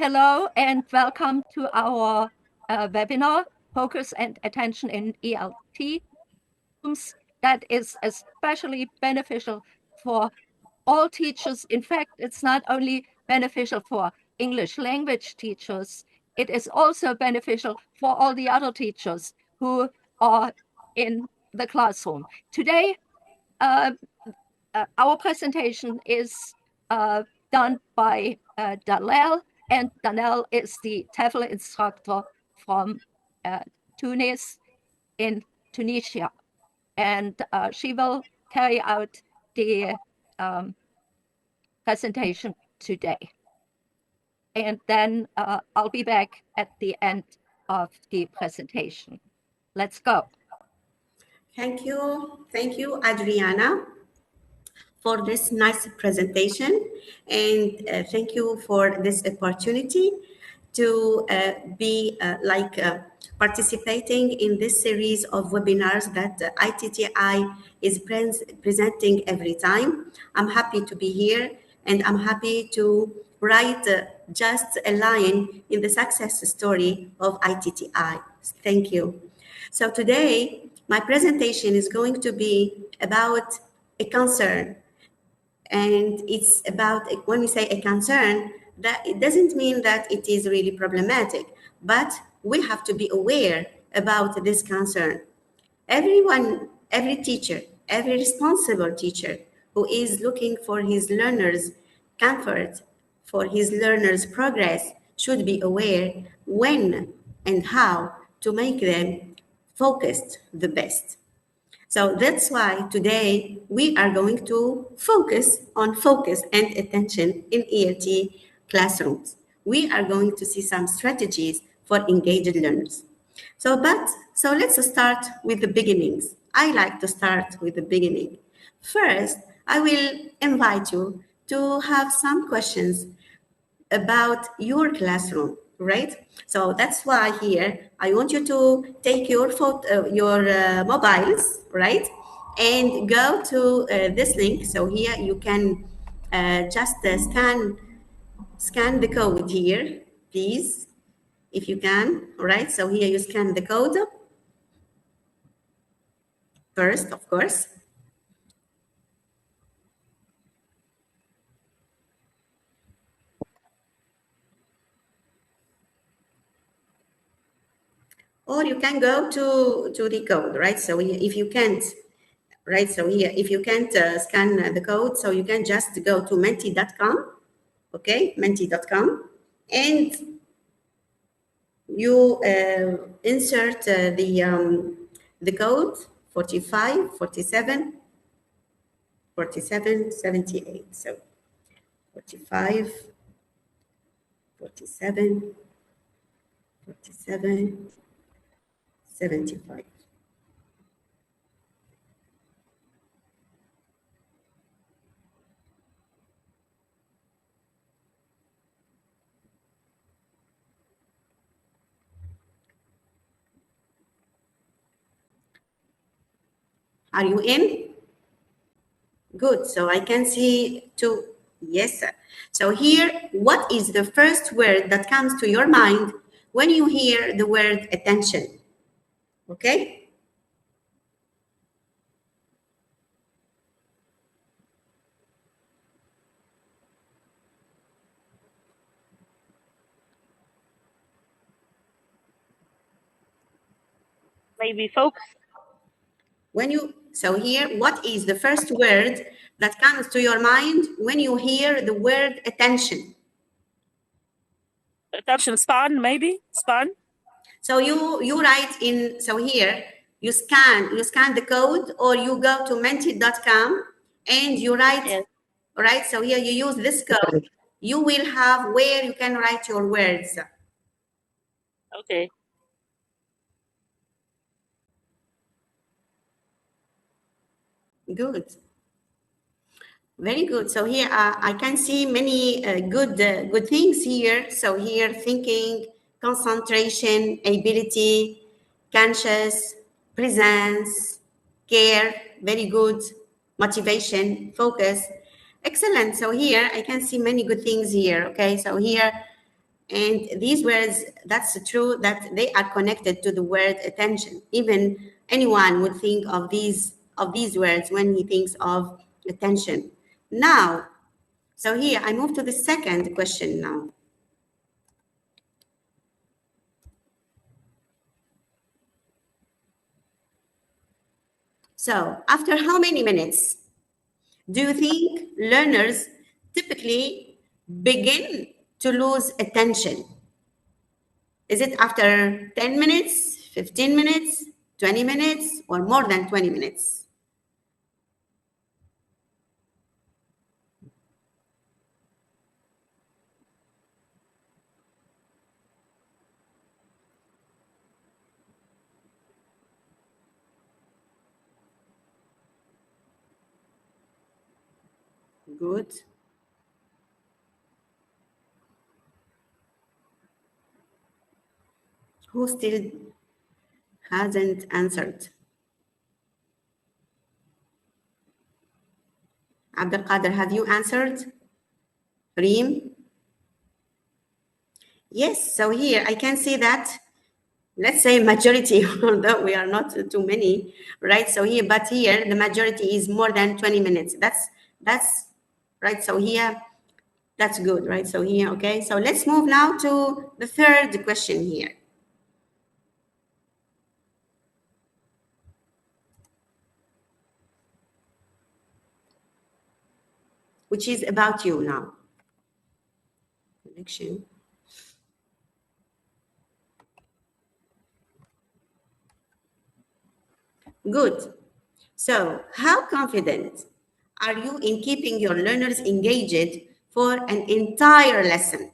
Hello and welcome to our webinar, Focus and Attention in ELT. That is especially beneficial for all teachers. In fact, it's not only beneficial for English language teachers, it is also beneficial for all the other teachers who are in the classroom. Today, our presentation is done by Danielle, and Danielle is the TEFL instructor from Tunis in Tunisia. And she will carry out the presentation today. And then I'll be back at the end of the presentation. Let's go. Thank you, Adriana, for this nice presentation, and thank you for this opportunity to be participating in this series of webinars that iTTi is presenting every time. I'm happy to be here, and I'm happy to write just a line in the success story of iTTi. Thank you. So today, my presentation is going to be about a concern. And it's about, when we say a concern, that it doesn't mean that it is really problematic, but we have to be aware about this concern. Everyone, every teacher, every responsible teacher who is looking for his learners' comfort, for his learners' progress, should be aware when and how to make them focused the best. So that's why today we are going to focus on focus and attention in ELT classrooms. We are going to see some strategies for engaged learners. So let's start with the beginnings. I like to start with the beginning. First, I will invite you to have some questions about your classroom, right? So that's why here I want you to take your mobiles, right, and go to this link. So here you can just scan the code here, please, if you can. All right. So here you scan the code first, of course. Or you can go to the code, right? So if you can't, right? So here, if you can't scan the code, so you can just go to menti.com, okay? Menti.com, and you insert the code 45, 47, 47, 78. So 45, 47, 47, 75. Are you in? Good. So I can see two. Yes, sir. So here, what is the first word that comes to your mind when you hear the word attention? Okay. Maybe focus. So here, what is the first word that comes to your mind when you hear the word attention? Attention span, maybe span. So you write in, so here you scan the code, or you go to menti.com and you write, yes. Right? So here you use this code. You will have where you can write your words. Okay. Good. Very good. So here I can see many good things here. So here, thinking, concentration, ability, conscious, presence, care, very good, motivation, focus. Excellent. So here I can see many good things here. Okay. So here And these words, that's true that they are connected to the word attention. Even anyone would think of these words when he thinks of attention. Now, so here I move to the second question now. So after how many minutes do you think learners typically begin to lose attention? Is it after 10 minutes, 15 minutes, 20 minutes, or more than 20 minutes? Good. Who still hasn't answered? Abdelkader, have you answered? Reem? Yes, so here I can see that, let's say majority, although we are not too many, right? So here, but here the majority is more than 20 minutes. That's right. So here, that's good, right? So here, okay. So let's move now to the third question here. Which is about you now. Connection. Good. So how confident are you in keeping your learners engaged for an entire lesson?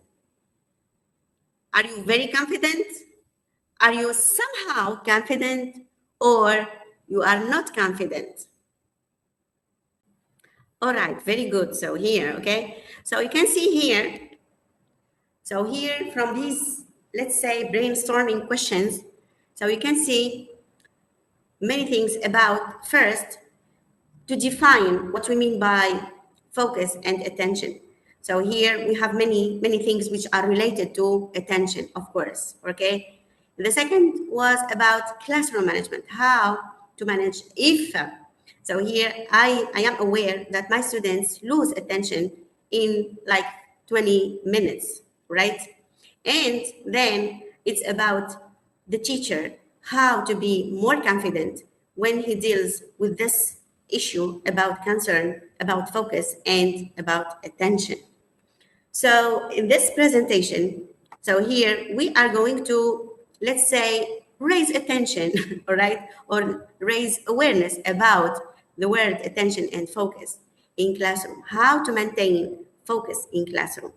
Are you very confident? Are you somehow confident, or you are not confident? All right, very good. So here, okay. So you can see here. So here from these, let's say, brainstorming questions, so you can see many things about, first, to define what we mean by focus and attention. So here we have many things which are related to attention, of course, okay? The second was about classroom management, how to manage if. So here I am aware that my students lose attention in like 20 minutes, right? And then it's about the teacher, how to be more confident when he deals with this issue about concern, about focus, and about attention. So in this presentation, so here we are going to, let's say, raise attention, all right, or raise awareness about the word attention and focus in classroom, how to maintain focus in classroom.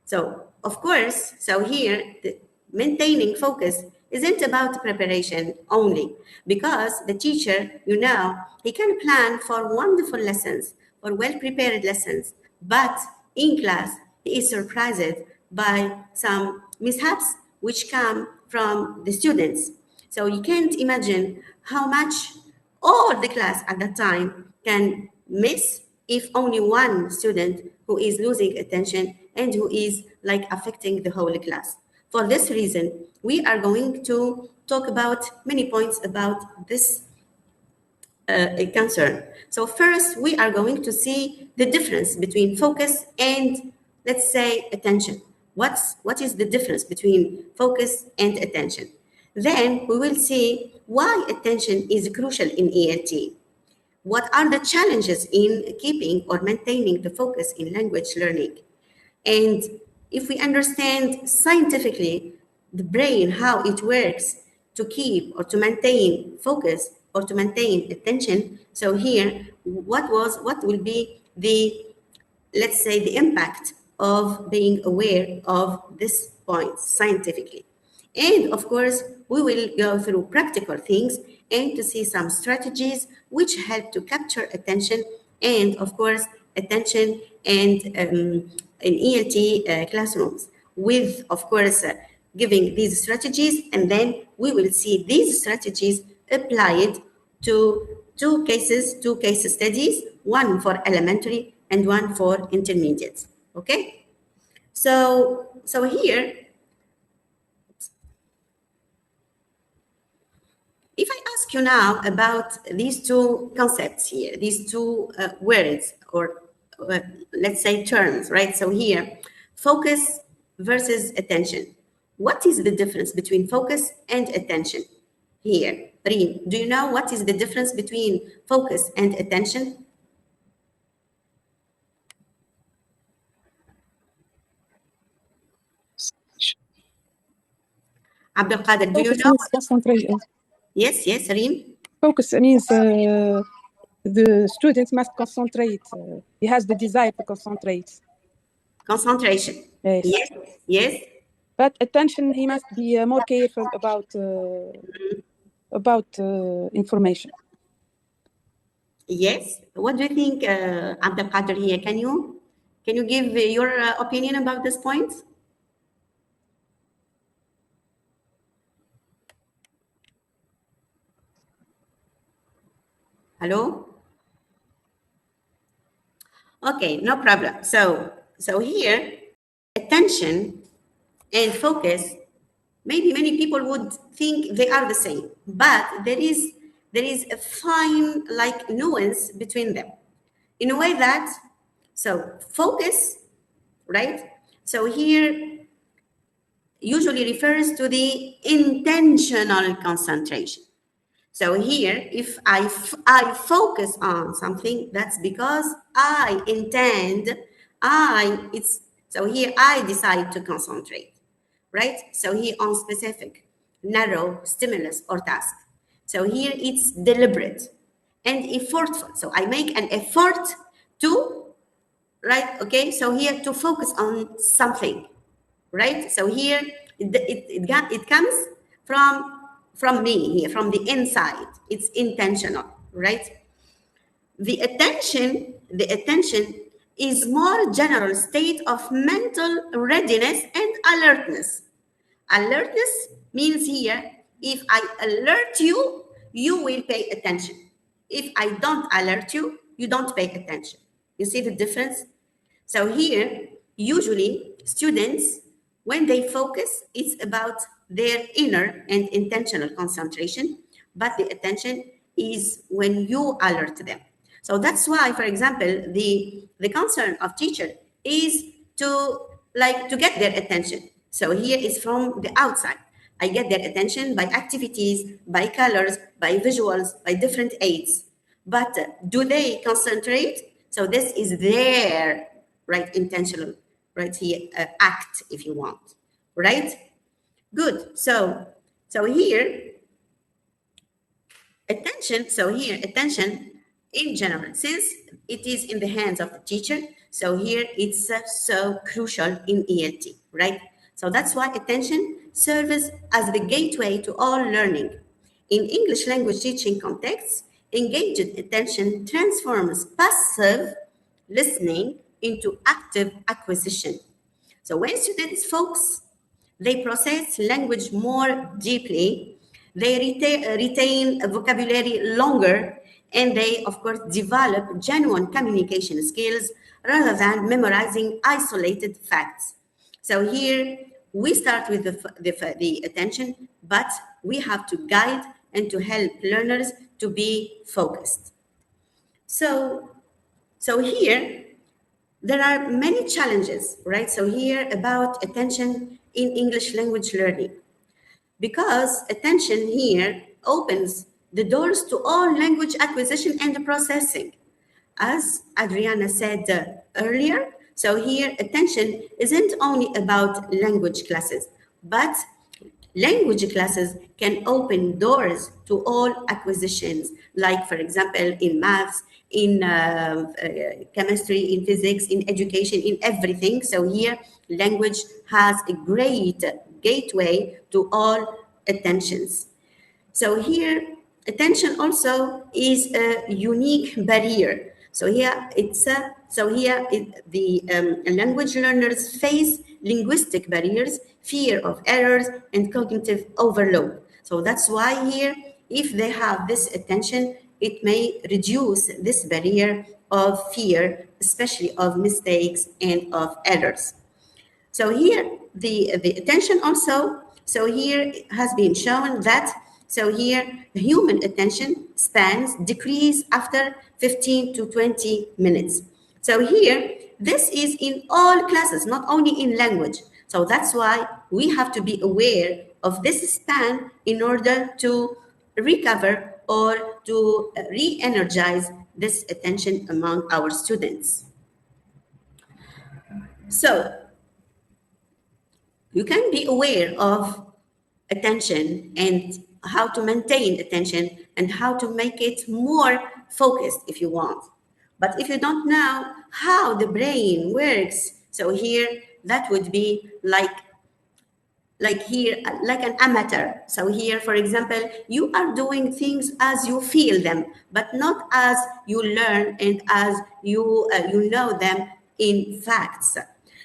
So, of course, so here, maintaining focus isn't about preparation only, because the teacher, you know, he can plan for wonderful lessons, for well-prepared lessons, but in class, he is surprised by some mishaps which come from the students. So you can't imagine how much all the class at that time can miss if only one student who is losing attention and who is like affecting the whole class. For this reason, we are going to talk about many points about this concern. So first, we are going to see the difference between focus and, let's say, attention. What is the difference between focus and attention? Then we will see why attention is crucial in ELT. What are the challenges in keeping or maintaining the focus in language learning? And if we understand scientifically the brain, how it works to keep or to maintain focus or to maintain attention, so here, what will be the, let's say, the impact of being aware of this point scientifically. And of course, we will go through practical things and to see some strategies which help to capture attention and, of course, attention and in ELT classrooms with, of course, giving these strategies, and then we will see these strategies applied to two case studies, one for elementary and one for intermediate. Okay? So here, if I ask you now about these two concepts here, these two words, or let's say terms, right? So here, focus versus attention. What is the difference between focus and attention? Here, Reem, do you know what is the difference between focus and attention? Abdelkader, do you Focus know? means concentration. Yes, Reem. Focus means the student must concentrate. He has the desire to concentrate. Concentration. Yes. Yes. But attention, he must be more careful about information. Yes. What do you think, Abdelkader here? Can you give your opinion about this point? Hello? Okay, no problem. So here, attention and focus, maybe many people would think they are the same, but there is a fine like nuance between them, in a way that, so focus, right? So here usually refers to the intentional concentration. So here, if I focus on something, that's because I intend, so here I decide to concentrate, right? So here on specific, narrow stimulus or task. So here it's deliberate and effortful. So I make an effort to, right? Okay, so here to focus on something, right? So here it comes from me here, from the inside. It's intentional, right? The attention is more general state of mental readiness and alertness. Alertness means here, if I alert you, you will pay attention. If I don't alert you, you don't pay attention. You see the difference? So here, usually students, when they focus, it's about their inner and intentional concentration, but the attention is when you alert them. So that's why, for example, the concern of teacher is to get their attention. So here is from the outside. I get their attention by activities, by colors, by visuals, by different aids. But do they concentrate? So this is their right intentional, right here act, if you want, right? Good. So here attention. So here attention in general, since it is in the hands of the teacher. So here it's so crucial in ELT, right? So that's why attention serves as the gateway to all learning. In English language teaching contexts, engaged attention transforms passive listening into active acquisition. So when students focus, they process language more deeply, they retain vocabulary longer, and they, of course, develop genuine communication skills rather than memorizing isolated facts. So here we start with the attention, but we have to guide and to help learners to be focused. So here there are many challenges, right? So here about attention in English language learning, because attention here opens the doors to all language acquisition and processing. As Adriana said earlier, so here attention isn't only about language classes, but language classes can open doors to all acquisitions, like, for example, in maths, in chemistry, in physics, in education, in everything. So here, language has a great gateway to all attentions. So here, attention also is a unique barrier. So here, language learners face linguistic barriers, fear of errors, and cognitive overload. So that's why here, if they have this attention, it may reduce this barrier of fear, especially of mistakes and of errors. So here, the attention also, so here has been shown that, so here, the human attention spans decrease after 15 to 20 minutes. So here, this is in all classes, not only in language. So that's why we have to be aware of this span in order to recover or to re-energize this attention among our students. So you can be aware of attention and how to maintain attention and how to make it more focused if you want. But if you don't know how the brain works, so here that would be like here, like an amateur. So here, for example, you are doing things as you feel them, but not as you learn and as you know them in facts.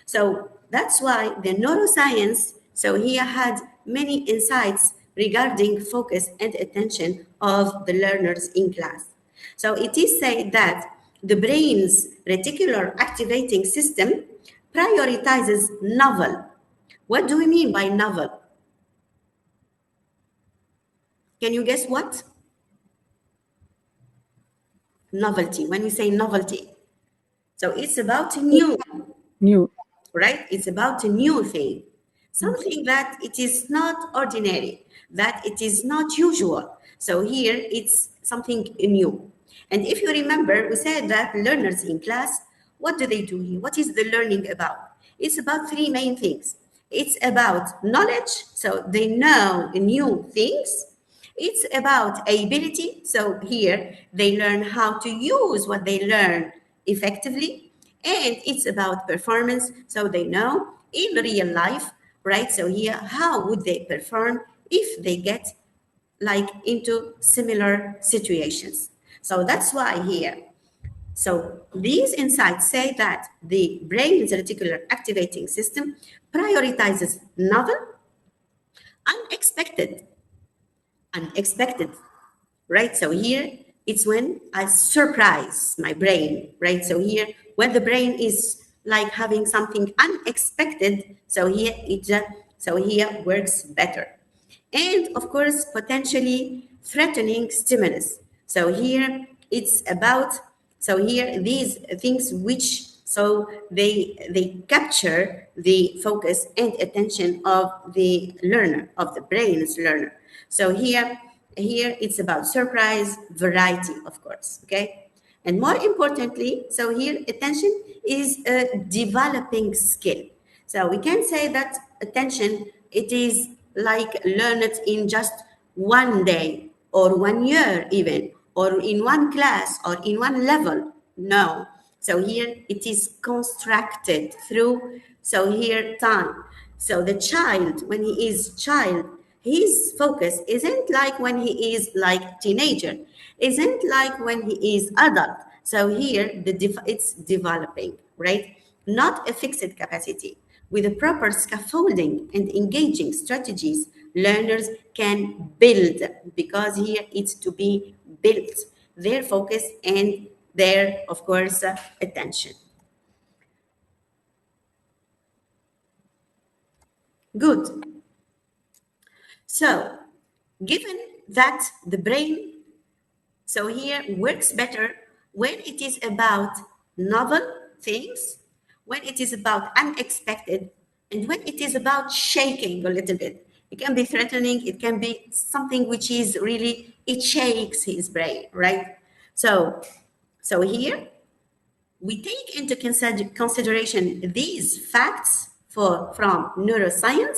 So that's why the neuroscience, so here had many insights regarding focus and attention of the learners in class. So it is said that the brain's reticular activating system prioritizes novel. What do we mean by novel? Can you guess what? Novelty. When we say novelty, so it's about new, right? It's about a new thing, something that it is not ordinary, that it is not usual. So here it's something new. And if you remember, we said that learners in class, what do they do here? What is the learning about? It's about three main things. It's about knowledge, so they know new things. It's about ability, so here they learn how to use what they learn effectively. And it's about performance, so they know in real life, right? So here, how would they perform if they get like into similar situations? So that's why here, so these insights say that the brain's reticular activating system prioritizes novel, unexpected, right? So here it's when I surprise my brain, right? So here, when the brain is like having something unexpected, so here it works better. And of course, potentially threatening stimulus. So here it's about, so here these things which, so they capture the focus and attention of the learner, of the brain's learner. So here it's about surprise, variety, of course, okay? And more importantly, so here attention is a developing skill. So we can say that attention, it is like learned in just one day or 1 year even, or in one class or in one level. No. So here it is constructed through, so here time. So the child, when he is child, his focus isn't like when he is like teenager, isn't like when he is adult. So here it's developing, right? Not a fixed capacity. With the proper scaffolding and engaging strategies, learners can build, because here it's to be built, their focus and their, of course, attention. Good. So, given that the brain, so here works better when it is about novel things, when it is about unexpected, and when it is about shaking a little bit. It can be threatening, it can be something which is really, it shakes his brain, right? So here we take into consideration these facts from neuroscience,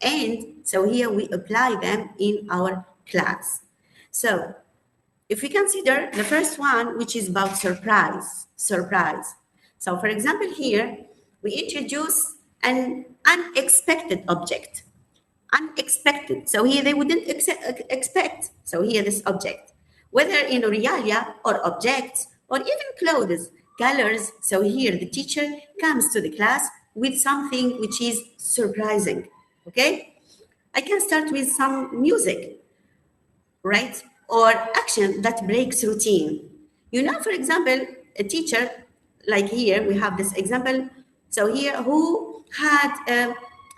and so here we apply them in our class. So if we consider the first one, which is about surprise. So for example, here we introduce an unexpected object. Unexpected. So here they wouldn't expect. So here this object, whether in realia or objects or even clothes, colors. So here the teacher comes to the class with something which is surprising. Okay, I can start with some music, right? Or action that breaks routine. You know, for example, a teacher, like here we have this example. So here, who had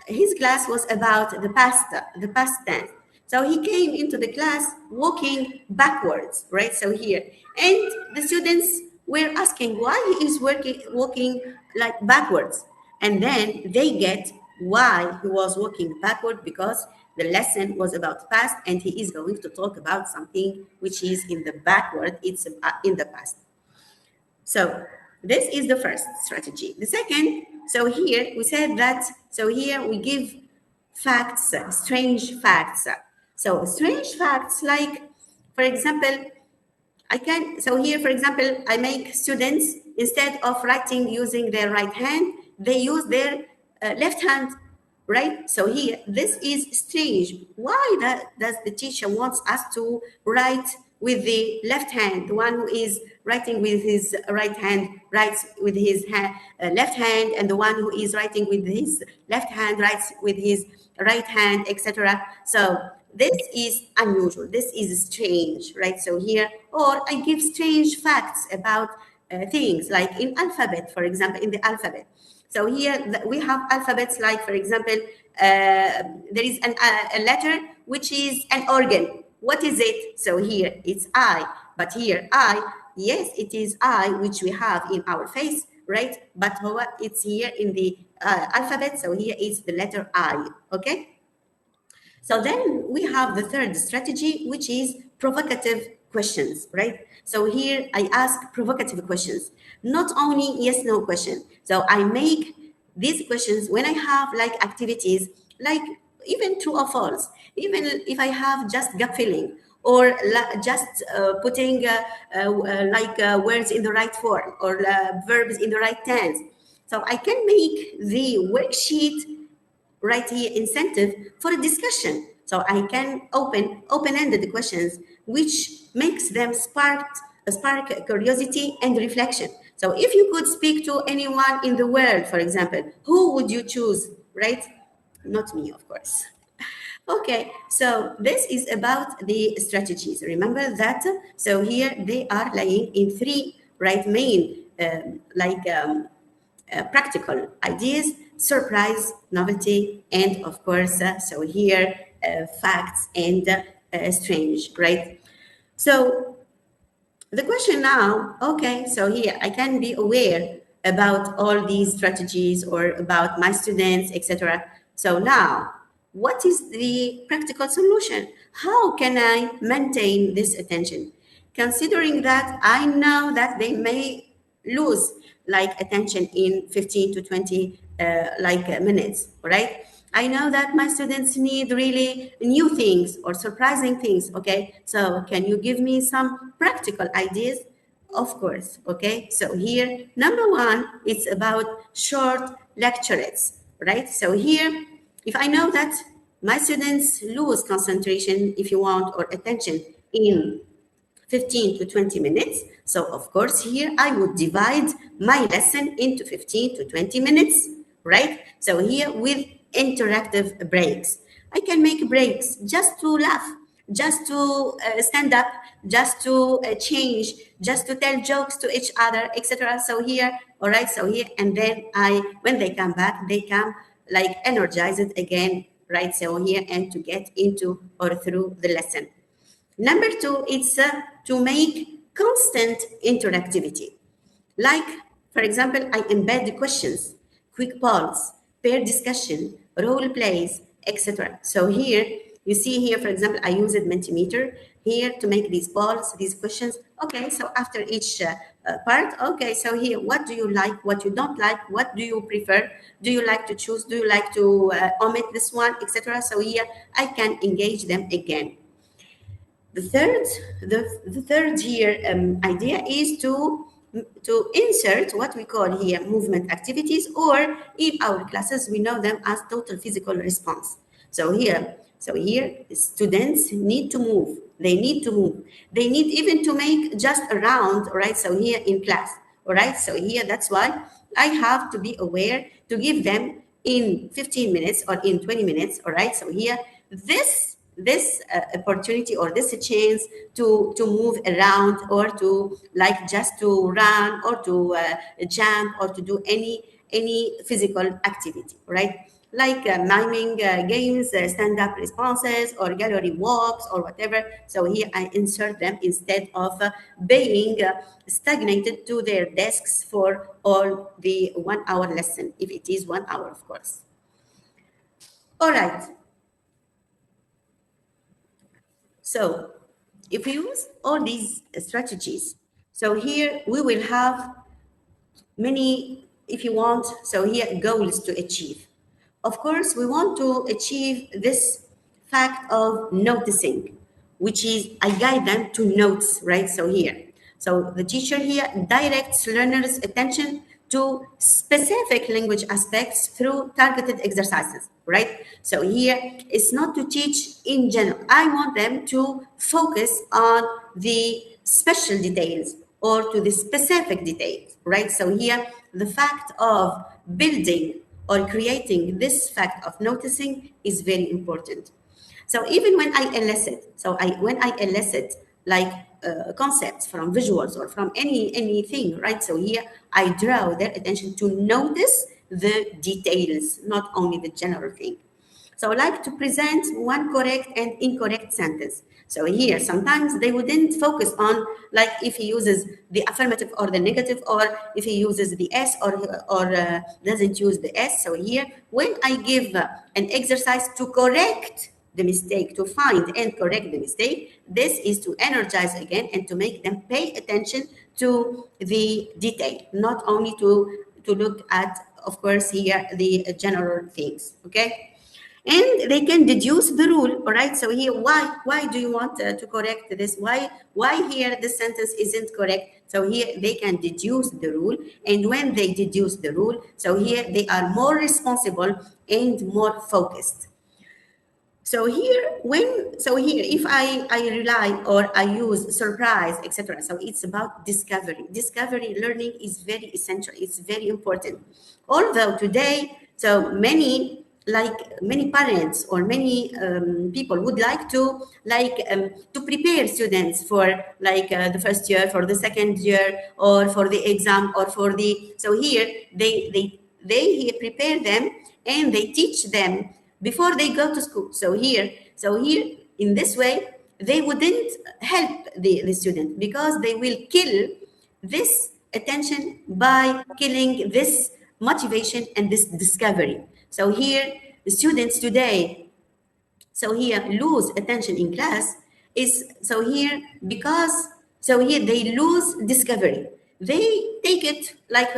his class was about the past tense. So he came into the class walking backwards, right? So here, and the students were asking why he is walking like backwards, and then they get why he was walking backward, because the lesson was about past, and he is going to talk about something which is in the backward, it's in the past. So this is the first strategy. The second, so here we said that, so here we give facts, strange facts. So strange facts, like, for example, so here, for example, I make students, instead of writing using their right hand, they use their left hand, right? So here, this is strange. Why does the teacher wants us to write with the left hand? The one who is writing with his right hand writes with his left hand, and the one who is writing with his left hand writes with his right hand, etc. So this is unusual. This is strange, right? So here, or I give strange facts about things, like in alphabet, for example, in the alphabet. So here we have alphabets, like, for example, there is a letter which is an organ. What is it? So here it's I, but here I, yes, it is I, which we have in our face, right? But it's here in the alphabet, so here is the letter I, okay? So then we have the third strategy, which is provocative questions, right? So here I ask provocative questions, not only yes, no question. So I make these questions when I have like activities, like even true or false, even if I have just gut feeling, or just putting words in the right form, or verbs in the right tense. So I can make the worksheet right here incentive for a discussion. So I can open-ended questions, which makes them spark curiosity and reflection. So if you could speak to anyone in the world, for example, who would you choose, right? Not me, of course. Okay, so this is about the strategies. Remember that, so here they are lying in three, right, main practical ideas: surprise, novelty, and of course, so here, facts and strange, right? So the question now, okay, so here I can be aware about all these strategies, or about my students, etc. So now, what is the practical solution? How can I maintain this attention? Considering that I know that they may lose like attention in 15 to 20 minutes, right? I know that my students need really new things or surprising things, okay? So can you give me some practical ideas? Of course, okay? So here, number one, it's about short lecturettes, right? So here, if I know that my students lose concentration, if you want, or attention in 15 to 20 minutes. So of course, here I would divide my lesson into 15 to 20 minutes, right? So here with interactive breaks. I can make breaks just to laugh, just to stand up, just to change, just to tell jokes to each other, etc. So here, all right, so here, and then when they come back, they come like energized again, right? So here, and to get into or through the lesson. Number two, it's to make constant interactivity. Like, for example, I embed the questions, quick polls, pair discussion, role plays, etc. So here, you see here, for example, I use a Mentimeter here to make these polls, these questions. Okay, so after each part, okay, so here, what do you like, what you don't like, what do you prefer? Do you like to choose? Do you like to omit this one, etc.? So here, I can engage them again. The third here idea is to insert what we call here movement activities, or in our classes we know them as total physical response. So here students need to move. They need to move. They need even to make just a round, right? So here in class, all right? So here, that's why I have to be aware to give them in 15 minutes or in 20 minutes, all right? So here, this opportunity or this chance to move around, or to like just to run, or to jump, or to do any any physical activity, right? Like miming games, stand-up responses, or gallery walks, or whatever. So here I insert them instead of being stagnated to their desks for all the 1 hour lesson, if it is 1 hour, of course. All right. So if we use all these strategies, so here we will have many, if you want, so here goals to achieve. Of course, we want to achieve this fact of noticing, which is I guide them to notes, right? So here, so the teacher here directs learners' attention to specific language aspects through targeted exercises, right? So here, it's not to teach in general. I want them to focus on the special details or to the specific details, right? So here, the fact of building or creating this fact of noticing is very important. So even when I elicit, when I elicit like concepts from visuals or from anything, right? So here I draw their attention to notice the details, not only the general thing. So I like to present one correct and incorrect sentence. So here, sometimes they wouldn't focus on like if he uses the affirmative or the negative, or if he uses the S or doesn't use the S. So here, when I give an exercise to correct the mistake, to find and correct the mistake, this is to energize again and to make them pay attention to the detail, not only to look at, of course, here the general things, okay? And they can deduce the rule, all right? So here, why do you want to correct this? Why here the sentence isn't correct? So here they can deduce the rule, and when they deduce the rule, so here they are more responsible and more focused. So here, if I rely or I use surprise, etc. So it's about discovery. Discovery learning is very essential. It's very important. Although today, so many parents or many people would like to to prepare students for the first year, for the second year, or for the exam, or for the, so here they prepare them and they teach them before they go to school. So here in this way they wouldn't help the student, because they will kill this attention by killing this motivation and this discovery. So here, the students today, so here lose attention in class is, so here, because, so here they lose discovery. They take it like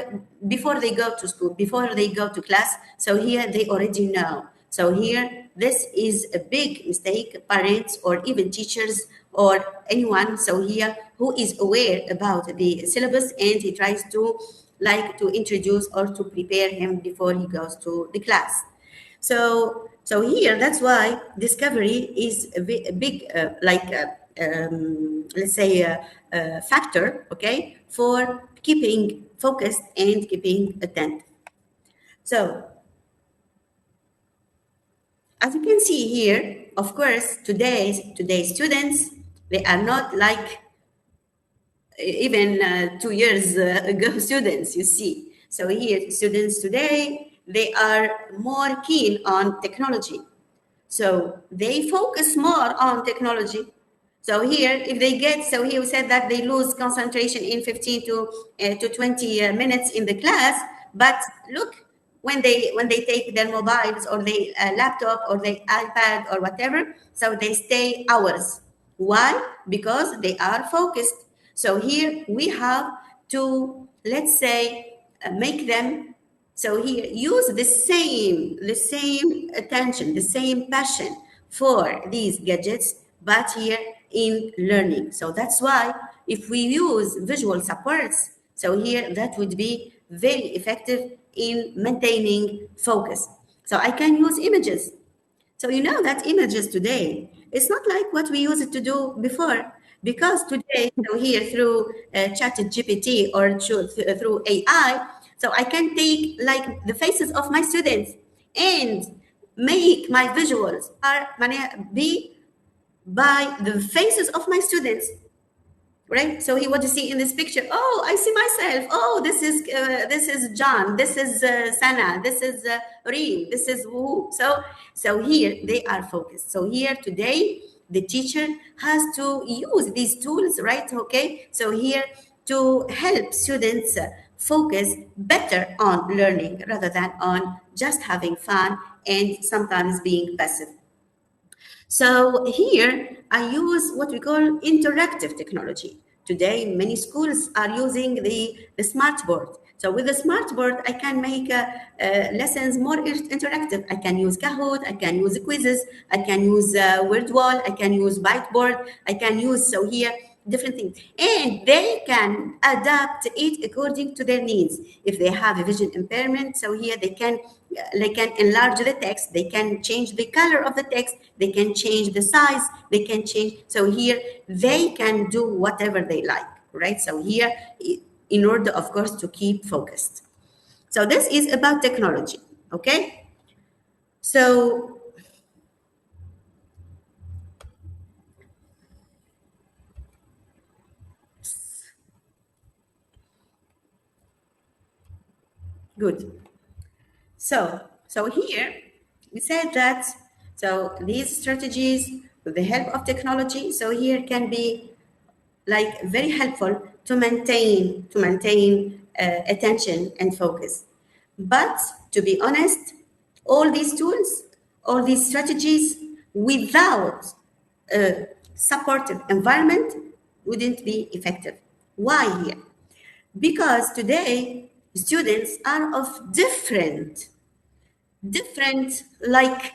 before they go to school, before they go to class. So here they already know. So here, this is a big mistake, parents or even teachers or anyone, so here, who is aware about the syllabus and he tries to introduce or to prepare him before he goes to the class. So here, that's why discovery is a big let's say a factor, okay, for keeping focused and keeping attentive. So as you can see here, of course, today's students, they are not like even 2 years ago students, you see. So here, students today, they are more keen on technology. So they focus more on technology. So here, if they get, so here we said that they lose concentration in 15 to 20 minutes in the class, but look, when they take their mobiles or their laptop or their iPad or whatever, so they stay hours. Why? Because they are focused. So here we have to, let's say, make them, so here use the same attention, the same passion for these gadgets, but here in learning. So that's why if we use visual supports, so here that would be very effective in maintaining focus. So I can use images. So you know that images today, it's not like what we used to do before, because today, so here through ChatGPT or through AI, so I can take like the faces of my students and make my visuals be by the faces of my students. right? So he would see in this picture, oh, I see myself. Oh, this is John. This is Sana. This is Reem. This is Wu. So here they are focused. So here today, the teacher has to use these tools, right? Okay. So here to help students focus better on learning rather than on just having fun and sometimes being passive. So here I use what we call interactive technology. Today, many schools are using the smart board. So with the smart board, I can make lessons more interactive. I can use Kahoot, I can use quizzes, I can use word wall, I can use whiteboard, I can use, so here, different things. And they can adapt it according to their needs. If they have a vision impairment, so here they can enlarge the text, they can change the color of the text, they can change the size, they can change. So here they can do whatever they like, right? So here, in order, of course, to keep focused. So this is about technology, okay? So good. So here we said that, so these strategies with the help of technology, so here can be like very helpful to maintain attention and focus. But to be honest, all these tools, all these strategies without a supportive environment wouldn't be effective. Why here? Because today students are of different like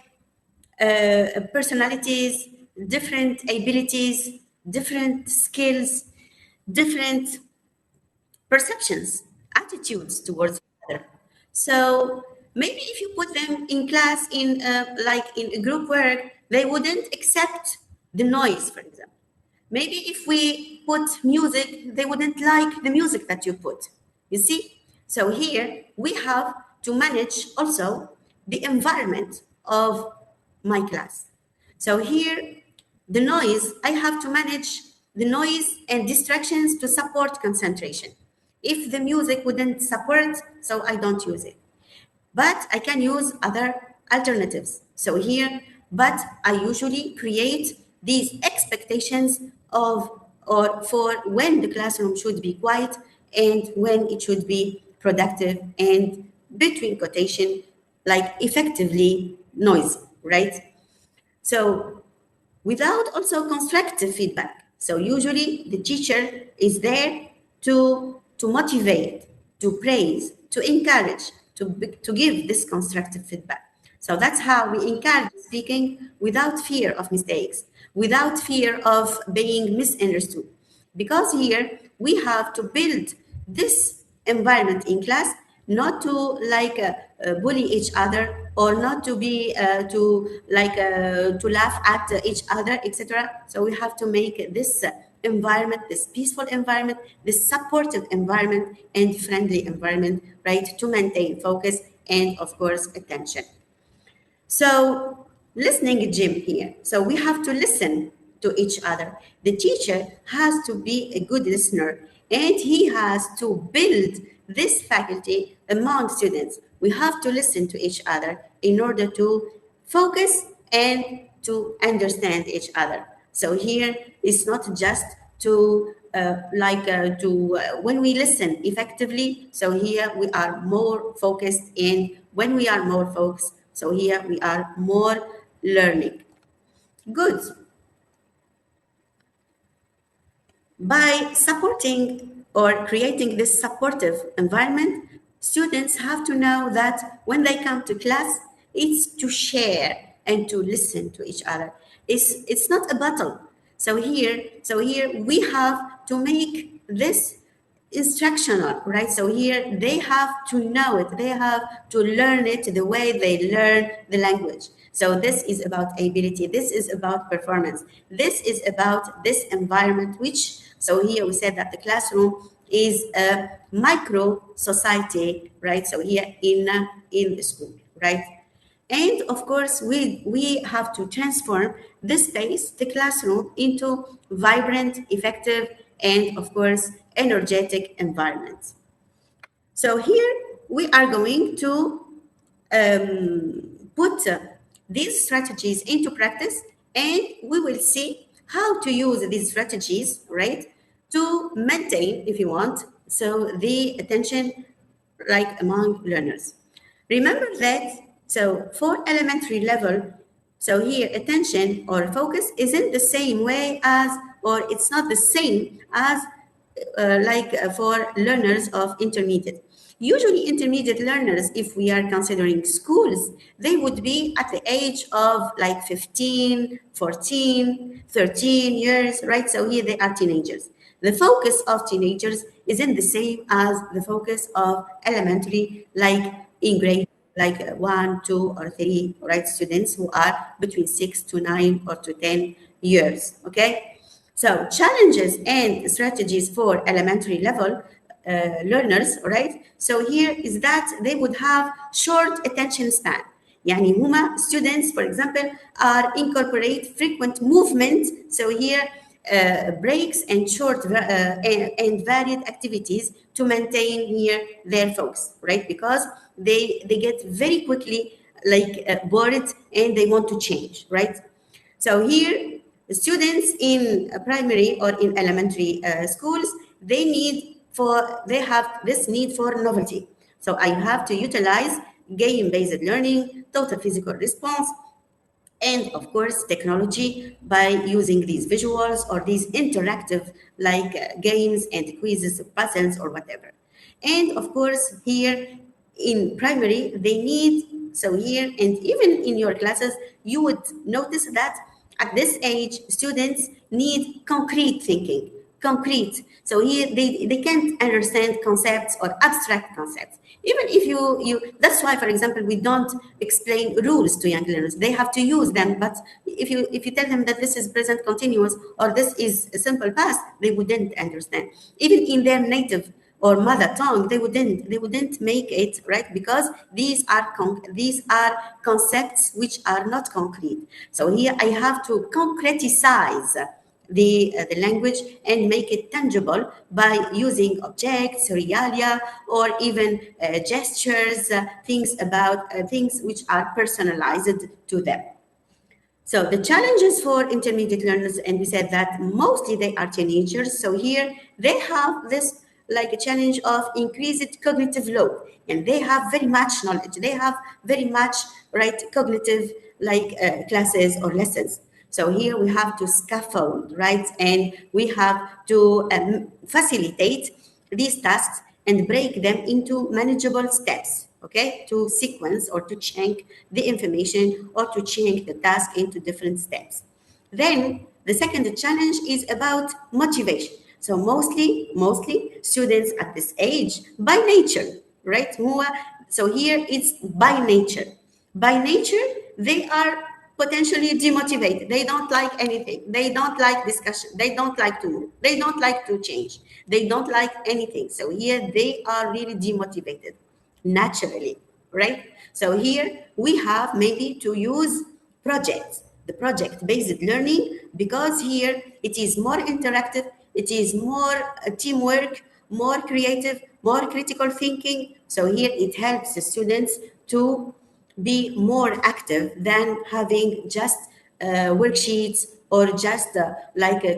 personalities, different abilities, different skills, different perceptions, attitudes towards each other. So maybe if you put them in class in like in a group work, they wouldn't accept the noise, for example. Maybe if we put music, they wouldn't like the music that you put. You see? So here we have to manage also the environment of my class. So here, the noise, I have to manage the noise and distractions to support concentration. If the music wouldn't support, so I don't use it. But I can use other alternatives. So here, but I usually create these expectations of or for when the classroom should be quiet and when it should be productive and between quotation, like effectively noisy, right? So without also constructive feedback. So usually the teacher is there to motivate, to praise, to encourage, to give this constructive feedback. So that's how we encourage speaking without fear of mistakes, without fear of being misunderstood. Because here we have to build this environment in class, not to like bully each other or not to be to laugh at each other, etc. So we have to make this environment, this peaceful environment, this supportive environment and friendly environment, right, to maintain focus and of course attention. So listening gym here. So we have to listen to each other. The teacher has to be a good listener and he has to build this faculty among students. We have to listen to each other in order to focus and to understand each other. So here it's not just to when we listen effectively, so here we are more focused, and when we are more focused, so here we are more learning. Good. By supporting or creating this supportive environment, students have to know that when they come to class, it's to share and to listen to each other. It's not a battle. So here we have to make this instructional, right? So here they have to know it, they have to learn it the way they learn the language. So this is about ability, this is about performance, this is about this environment, which, so here we said that the classroom is a micro society, right? So here in the school, right? And of course, we have to transform this space, the classroom, into vibrant, effective, and of course, energetic environment. So here we are going to put these strategies into practice, and we will see how to use these strategies, right, to maintain, if you want, so the attention like among learners. Remember that, so for elementary level, so here attention or focus isn't the same way as, or it's not the same as for learners of intermediate. Usually intermediate learners, if we are considering schools, they would be at the age of like 15, 14, 13 years, right? So here they are teenagers. The focus of teenagers isn't the same as the focus of elementary, like in grade like 1, 2, or 3, right? Students who are between 6 to 9 or to 10 years, okay? So challenges and strategies for elementary level learners, right? So here is that they would have short attention span. يعني هما students, for example, are incorporate frequent movement. So here breaks and short and varied activities to maintain here their focus, right? Because they get very quickly like bored and they want to change, right? So here, the students in primary or in elementary schools, they have this need for novelty. So I have to utilize game-based learning, total physical response, and of course technology by using these visuals or these interactive like games and quizzes, puzzles, or whatever. And of course here in primary they need, so here and even in your classes you would notice that at this age students need concrete thinking, concrete. So here they can't understand concepts or abstract concepts. Even if you that's why, for example, we don't explain rules to young learners. They have to use them, but if you tell them that this is present continuous or this is a simple past, they wouldn't understand. Even in their native or mother tongue, they wouldn't make it, right? Because these are concepts which are not concrete. So here I have to concretize the language and make it tangible by using objects, realia, or even gestures, things which are personalized to them. So the challenges for intermediate learners, and we said that mostly they are teenagers. So here they have this like a challenge of increased cognitive load, and they have very much knowledge. They have very much, right, cognitive like classes or lessons. So here we have to scaffold, right? And we have to facilitate these tasks and break them into manageable steps, okay? To sequence or to chunk the information or to chunk the task into different steps. Then the second challenge is about motivation. So mostly students at this age, by nature, right? So here it's by nature. By nature, they are potentially demotivated. They don't like anything. They don't like discussion. They don't like to move. They don't like to change. They don't like anything. So here they are really demotivated naturally, right? So here we have maybe to use projects, the project-based learning, because here it is more interactive, it is more teamwork, more creative, more critical thinking. So here it helps the students to be more active than having just worksheets or just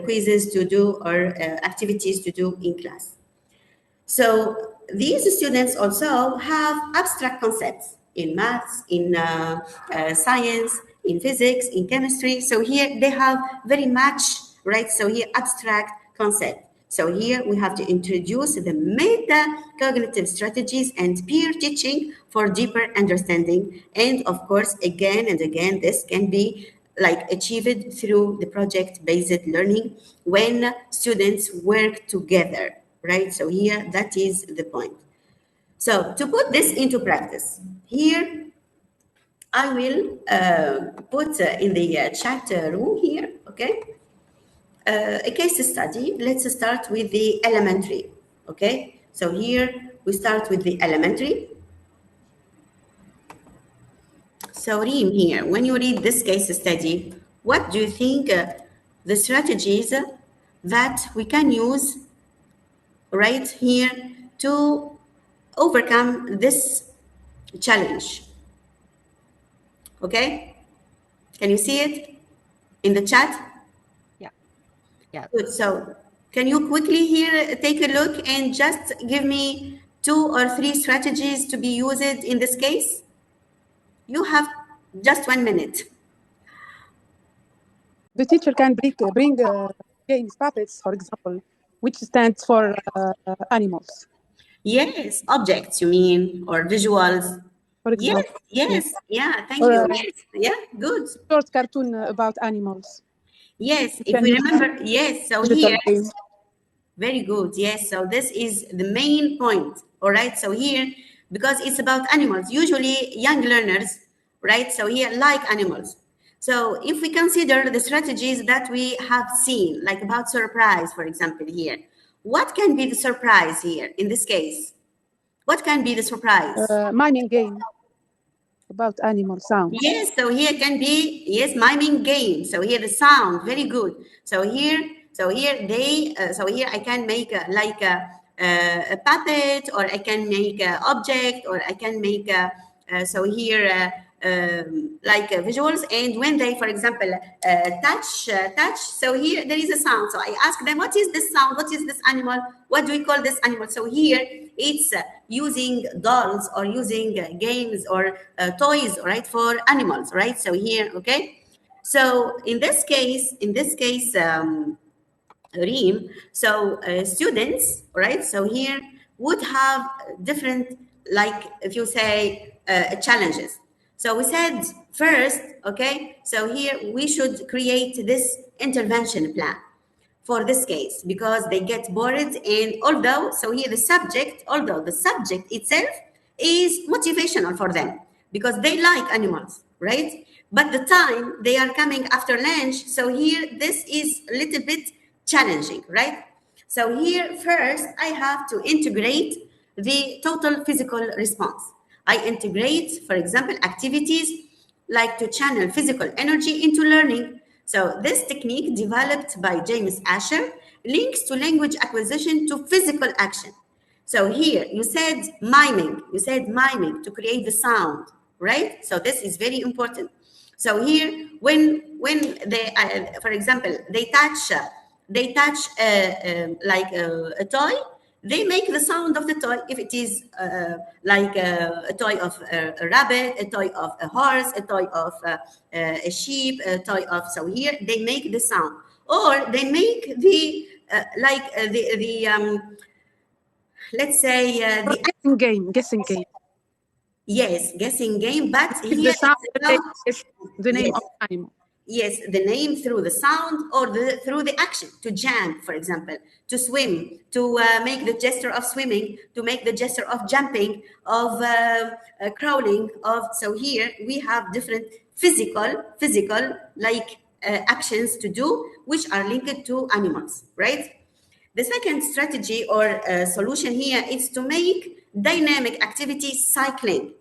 quizzes to do or activities to do in class. So these students also have abstract concepts in maths, in science, in physics, in chemistry. So here they have very much, right? So here abstract concept. So here we have to introduce the meta-cognitive strategies and peer teaching for deeper understanding. And of course, again and again, this can be like achieved through the project-based learning when students work together, right? So here, that is the point. So to put this into practice, here I will put in the chat room here, okay? A case study. Let's start with the elementary, okay? So here we start with the elementary. So Reem, here, when you read this case study, what do you think the strategies that we can use right here to overcome this challenge. Okay, can you see it in the chat? Yeah. Good. So can you quickly here take a look and just give me 2 or 3 strategies to be used in this case? You have just 1 minute. The teacher can bring games, puppets, for example, which stands for animals. Yes, objects you mean, or visuals. For example. Yes, yeah, thank Or you. Yes, yeah, good. Short cartoon about animals. Yes, You if can we use remember, yes, so digital here, game. very good. Yes, so this is the main point. All right, so here, because it's about animals, usually young learners, right? So here, like animals. So if we consider the strategies that we have seen, like about surprise, for example, here, what can be the surprise here in this case? What can be the surprise? Miming game about animal sound. Yes, so here can be, yes, miming game. So here the sound, very good. So here I can make a puppet, or I can make an object, or I can make visuals. And when they, for example, touch, so here there is a sound. So I ask them, what is this sound? What is this animal? What do we call this animal? So here it's using dolls, or using games, or toys, right, for animals, right? So here, okay. So in this case, Reem, so students, right? So here would have different, like if you say challenges. So we said first, okay, so here we should create this intervention plan for this case, because they get bored. And although the subject itself is motivational for them, because they like animals, right? But the time they are coming after lunch, so here this is a little bit challenging, right? So here first I have to integrate the total physical response. I integrate, for example, activities like to channel physical energy into learning. So this technique, developed by James Asher, links to language acquisition to physical action. So here you said miming to create the sound, right? So this is very important. So here, when they, for example, they touch a toy, they make the sound of the toy. If it is like a toy of a rabbit, a toy of a horse, a toy of a sheep, a toy of, so here they make the sound, or they make the let's say the Guessing game. Yes, guessing game, but With here the sound, it's about, the name yes, of the animal. Yes, the name through the sound, or through the action, to jump, for example, to swim, to make the gesture of swimming, to make the gesture of jumping, of crawling, of, so here we have different physical like actions to do, which are linked to animals, right? The second strategy or solution here is to make dynamic activity cycling.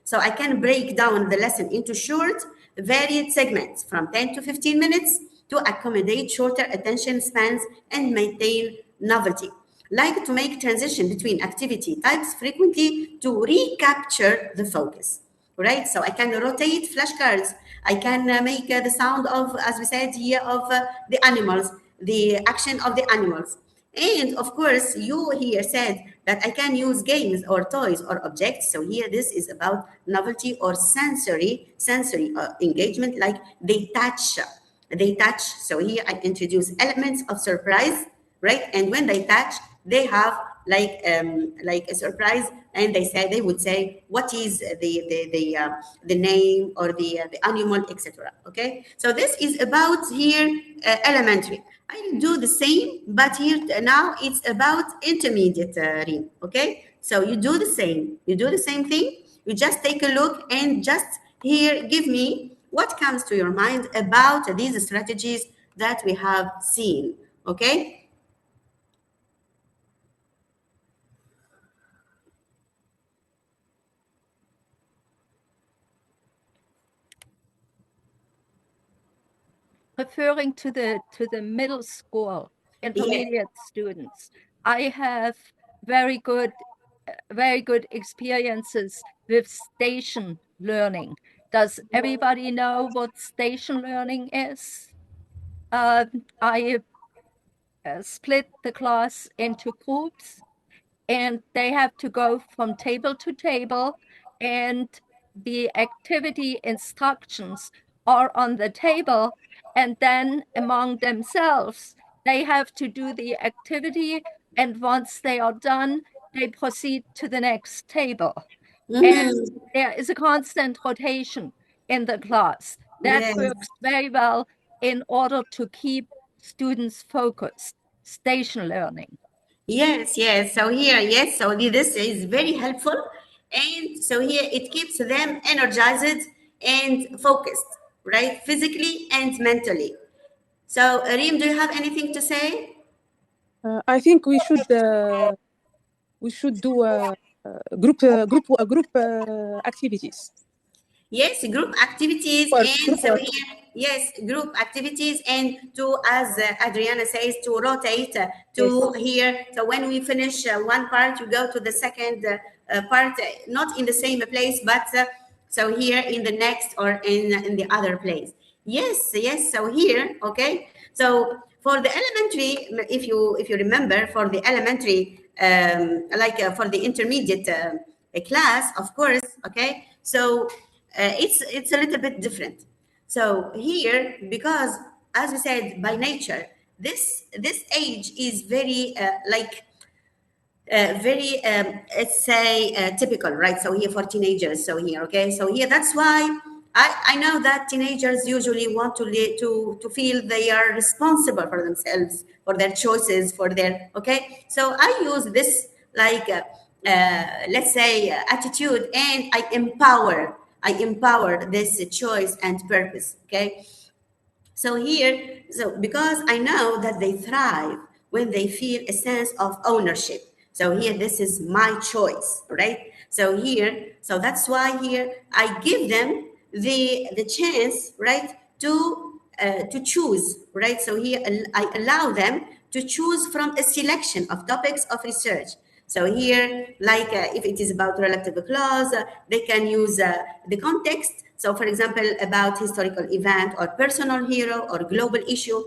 So I can break down the lesson into short, varied segments from 10 to 15 minutes to accommodate shorter attention spans and maintain novelty. Like to make transition between activity types frequently to recapture the focus, right? So I can rotate flashcards. I can make the sound of, as we said here, of the animals, the action of the animals. And of course, you here said that I can use games or toys or objects. So here, this is about novelty or sensory engagement, like they touch. So here I introduce elements of surprise, right? And when they touch, they have like a surprise, and they would say what is the name or the animal, etc. Okay, so this is about here elementary. I do the same, but here now it's about intermediate, Reem. Okay, so you do the same thing. You just take a look and just here give me what comes to your mind about these strategies that we have seen. Okay. referring to the middle school intermediate students, I have very good experiences with station learning. Does everybody know what station learning is? I split the class into groups, and they have to go from table to table, and the activity instructions are on the table, and then among themselves they have to do the activity, and once they are done they proceed to the next table. And there is a constant rotation in the class. That Yes. works very well in order to keep students focused. Station learning. Yes, yes. So here, yes. So this is very helpful, and so here it keeps them energized and focused, right, physically and mentally. So, Reem, do you have anything to say? I think we should do group activities. Yes, group activities, Work, and group so work. here, yes, group activities, and to, as Adriana says, to rotate to here. So when we finish one part, you go to the second part, not in the same place, but so here in the next or in the other place. Yes, yes. So here, okay. So for the elementary, if you remember, for the elementary, like for the intermediate class, of course, okay. So it's a little bit different. So here, because as we said, by nature, this age is very very let's say typical, right? So here for teenagers. So here, okay. So here, that's why I know that teenagers usually want to feel they are responsible for themselves, for their choices, for their, okay. So I use this like let's say attitude, and I empower this choice and purpose, okay. So here, so because I know that they thrive when they feel a sense of ownership. So here, this is my choice, right? So here, so that's why here I give them the chance, right, to choose, right? So here I allow them to choose from a selection of topics of research. So here, like if it is about relative clause, they can use the context. So for example, about historical event or personal hero or global issue.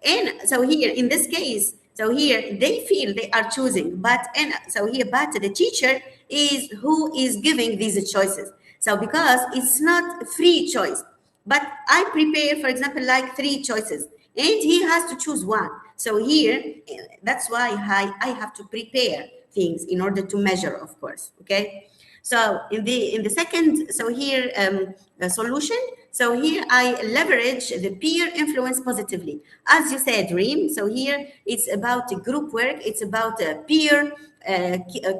And so here, in this case, so here they feel they are choosing, but the teacher is who is giving these choices. So because it's not a free choice, but I prepare, for example, like 3 choices, and he has to choose one. So here, that's why I have to prepare things in order to measure, of course, okay? So in the second, so here the solution. So here I leverage the peer influence positively, as you said, Reem. So here it's about group work. It's about peer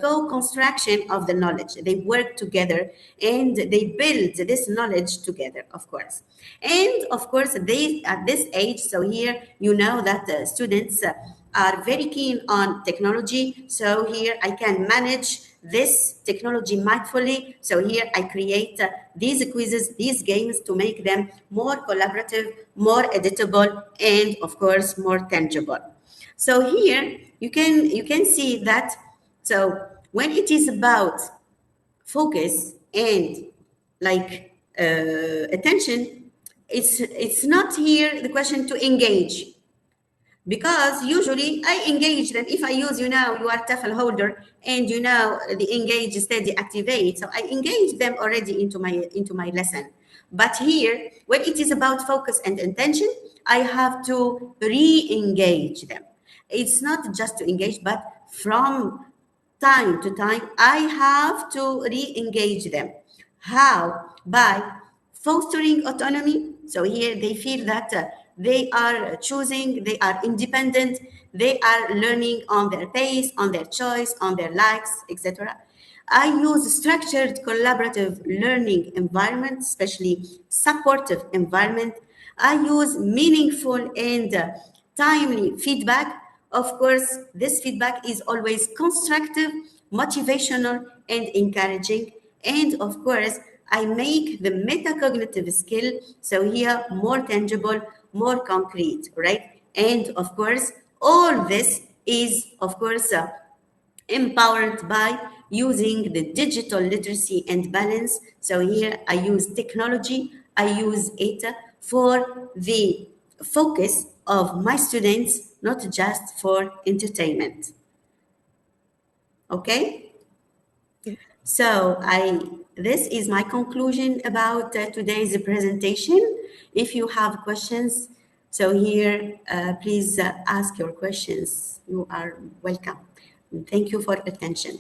co-construction of the knowledge. They work together and they build this knowledge together, of course. And of course, they at this age. So here you know that the students are very keen on technology. So here I can manage this technology mindfully. So here I create these quizzes, these games to make them more collaborative, more editable, and of course, more tangible. So here you can see that. So when it is about focus and like attention, it's not here the question to engage. Because usually I engage them. If I use, you are 𝗙𝗏𝗾 holder, and the engage, steady, activate. So I engage them already into my lesson. But here, when it is about focus and intention, I have to re-engage them. It's not just to engage, but from time to time, I have to re-engage them. How? By fostering autonomy. So here they feel that they are choosing, they are independent, they are learning on their pace, on their choice, on their likes, etc. I use structured collaborative learning environment, especially supportive environment. I use meaningful and timely feedback. Of course, this feedback is always constructive, motivational, and encouraging. And of course, I make the metacognitive skill, so here more tangible, more concrete, right? And of course, all this is, of course, empowered by using the digital literacy and balance. So here I use technology, I use it for the focus of my students, not just for entertainment. Okay? So this is my conclusion about today's presentation. If you have questions, so here, please ask your questions. You are welcome. Thank you for attention.